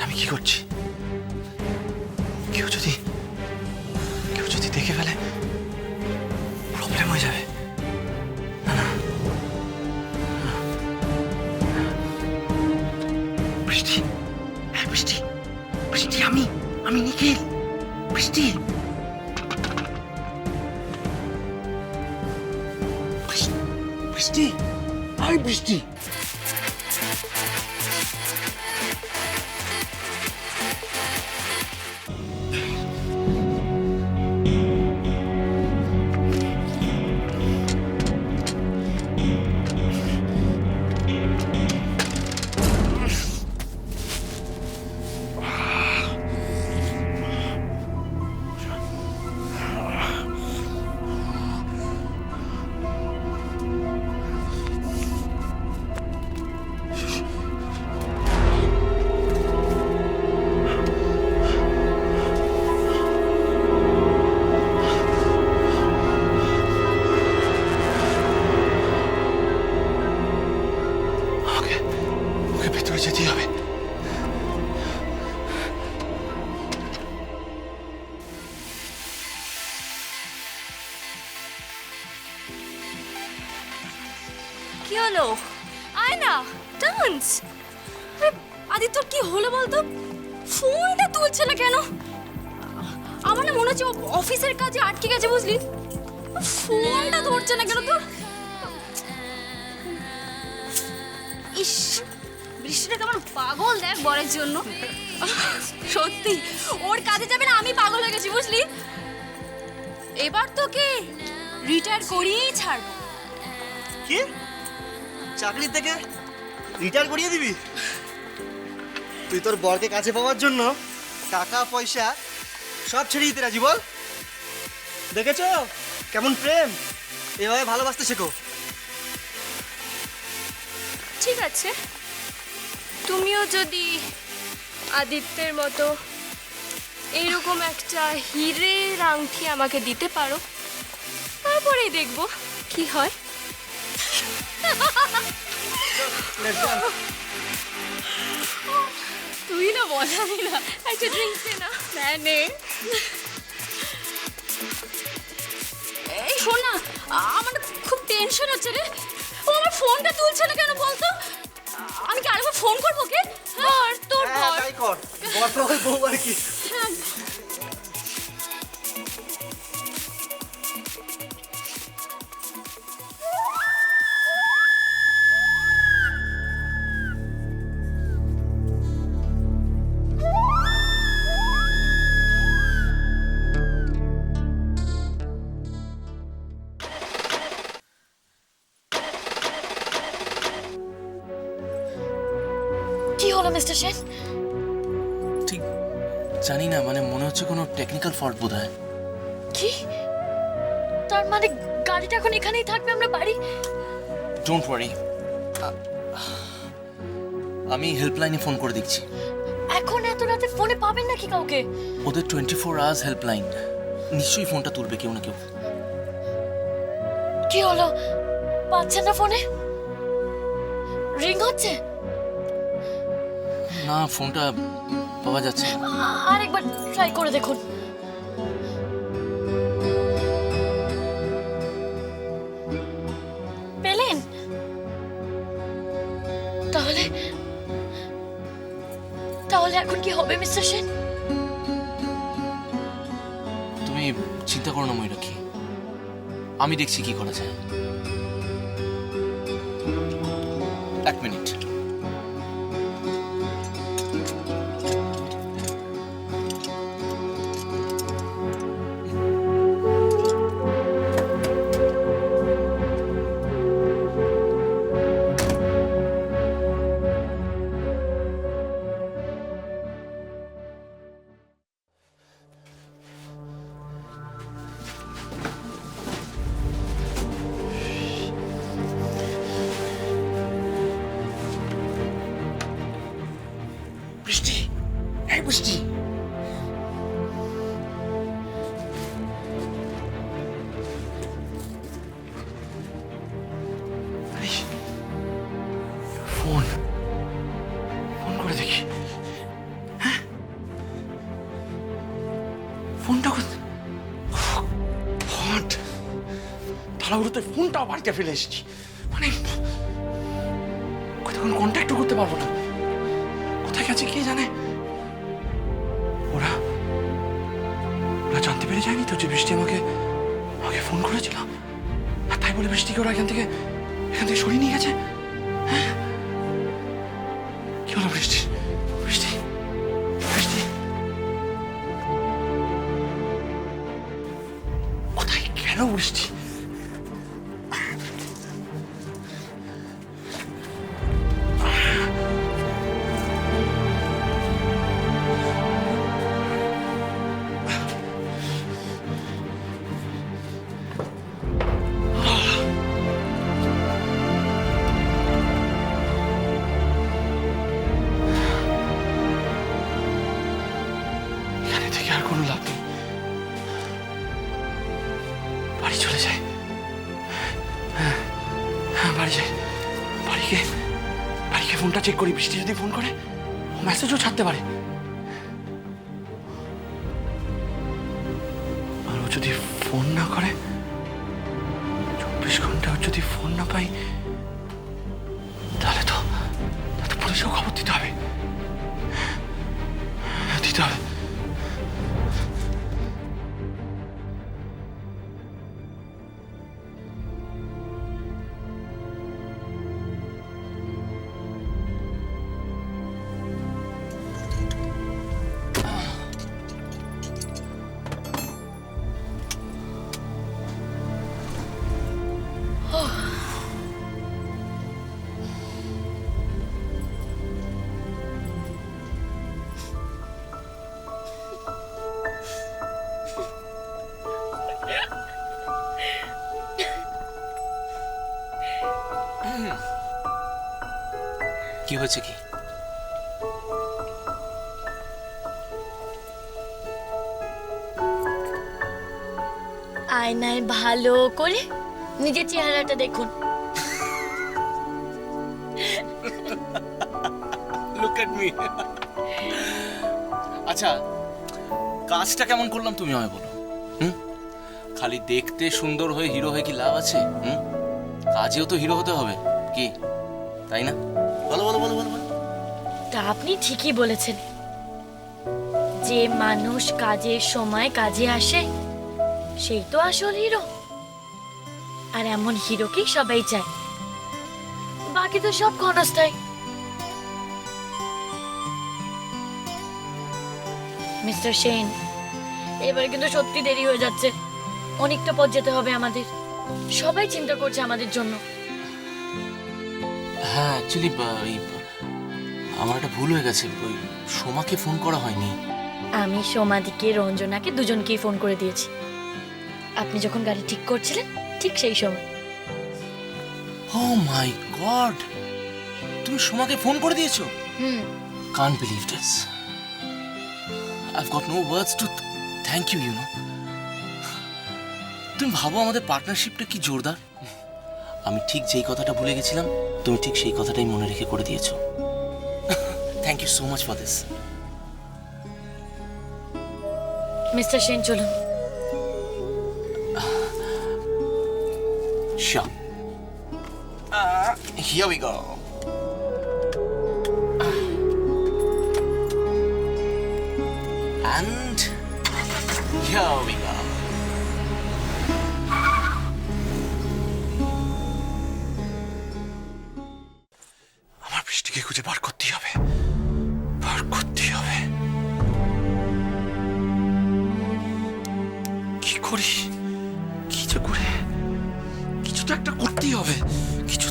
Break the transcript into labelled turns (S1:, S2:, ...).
S1: আমি কি করছি? কেউ যদি দেখে ফেলে প্রবলেম হয়ে যাবে। না না, বৃষ্টি, হ্যাঁ বৃষ্টি, বৃষ্টি, আমি নিখিল। বৃষ্টি, বৃষ্টি, আরে বৃষ্টি। ভেতরে যেতেই হবে।
S2: কি হলো? আয় না, ডান্স। আদিত্যর কি হলো বলতো? ফোনটা তুলছে না কেন? আমার না মনে হচ্ছে অফিসের কাজে আটকে গেছে, বুঝলি? ফোনটা ধরছে না কেন তোর? ইস, বৃষ্টিটা কেমন পাগল দেখ বরের জন্য। সত্যি ওর কাজে যাবে না, আমি পাগল হয়ে গেছি, বুঝলি? এবার তোকে রিটায়ার করিয়েই ছাড়বো।
S3: কি? চাকরি থেকে রিটায়ার করিয়ে দিবি? তুই তোর বরকে কাছে পাওয়ার জন্য টাকা পয়সা সব ছেড়ে দিতে রাজি, বল? দেখেছো কেমন প্রেম? এভাবে ভালোবাসতে শেখো।
S2: ঠিক আছে, তুমিও যদি আদিত্যের মতো এইরকম একটা হীরের আংটি আমাকে দিতে পারো, তারপরেই দেখবো কি হয়। তুই না বলাবি না, একটা ড্রিঙ্ক দে না। নে। এই শোন না, আমার না খুব টেনশন হচ্ছে রে। ও আমার ফোনটা তুলছে না কেন বলতো? আমি কি আরেকবার ফোন করবো? ওকে ধর, তোর
S3: হ্যাঁ,
S2: ধর।
S3: তাই কর। বর তো ওই বউ আর কি।
S2: হ্যাঁ। কি হলো মিস্টার সেন?
S1: ঠিক জানি না, মানে মনে হচ্ছে কোনো টেকনিক্যাল ফল্ট বোধ হয়।
S2: কি? তার মানে গাড়িটা এখন এখানেই থাকবে, আমরা বাড়ি?
S1: ডোন্ট ওয়ারি, আমি হেল্পলাইনে ফোন করে দেখছি।
S2: এখন এত রাতে ফোনে পাবেন নাকি কাউকে?
S1: ওদের 24 আওয়ার্স হেল্পলাইন, নিশ্চয়ই ফোনটা তুলবে কেউ না কেউ।
S2: কি হলো? পাচ্ছেন না ফোনে? রিং হচ্ছে?
S1: না, ফোনটা পাওয়া যাচ্ছে না।
S2: আরেকবার ট্রাই করে দেখুন। পেলেন? তাহলে এখন কি হবে মিস্টার সেন?
S1: তুমি চিন্তা করো না ময়ূরাক্ষী, আমি দেখছি কি করা যায়। এক মিনিট। বৃষ্টি, এই বৃষ্টি, ফোন করে দেখি।
S4: ফোনটা হট তাড়াহুড়োতে ফোনটাও বাড়িতে ফেলে এসেছি। মানে তখন কন্ট্যাক্টও করতে পারবো না। কোথায় গেছে কে জানে। ওরা ওরা জানতে পেরে যায়নি তো যে বৃষ্টি আমাকে আমাকে ফোন করেছিল, আর তাই বলে বৃষ্টিকে ওরা এখান থেকে সরিয়ে নিয়ে গেছে। হ্যাঁ, কি হলো বৃষ্টি? বৃষ্টি বৃষ্টি কোথায় গেল বৃষ্টি? এখানে থেকে আর কোনো লাভ নেই, বাড়ি চলে যাই। হ্যাঁ হ্যাঁ, বাড়ি যাই। বাড়িকে ফোনটা চেক করি। বৃষ্টি যদি ফোন করে, ও মেসেজও ছাড়তে পারে। আর ও যদি ফোন না করে, 24 ঘন্টা ওর যদি ফোন না পাই, তাহলে তো পুলিশেও খবর দিতে হবে। দিতে হবে।
S1: কি হয়েছে কি?
S5: আয়নায় ভালো করে নিজের চেহারাটা দেখুন।
S1: Look at me. আচ্ছা, কাজটা কেমন করলাম তুমি আমায় বলো। খালি দেখতে সুন্দর হয়ে হিরো হয়ে কি লাভ আছে? কাজেও তো হিরো হতে হবে, কি তাই না? বলো বলো বলো বলো বলো।
S5: তা আপনি ঠিকই বলেছেন, যে মানুষ কাজের সময় কাজে আসে সেই তো আসল হিরো। আর এমন হিরোকেই সবাই চায়, বাকি তো সব ক্ষণস্থায়ী। মিস্টার সেন, এবারে কিন্তু সত্যি দেরি হয়ে যাচ্ছে। অনেকটা পথ যেতে হবে আমাদের। সবাই চিন্তা করছে আমাদের জন্য।
S1: হ্যাঁ, অ্যাকচুয়ালি আমার একটা ভুল হয়ে গেছে। ওই সোমাকে ফোন করা হয়নি।
S5: আমি সোমাদিকে রঞ্জনাকে দুজনকেই ফোন করে দিয়েছি। আপনি যখন গাড়ি ঠিক করছিলেন ঠিক সেই সময়।
S1: ও মাই গড, তুমি সোমাকে ফোন করে দিয়েছো? Can't believe this. I've got no words to thank you, you know. তুমি ভাবো আমাদের পার্টনারশিপটা কি জোরদার। আমি ঠিক যেই কথাটা ভুলে গেছিলাম, তুমি ঠিক সেই কথাটাই মনে রেখে করে দিয়েছো। Thank you so much for this.
S5: Mister Sen, চলুন।
S1: Sure. Here we go. And here we go.
S4: আমার বৃষ্টিকে খুঁজে বার করতেই হবে, বার করতেই হবে। কি করি, কি যে করে, কিছু তো একটা করতেই হবে। কিছু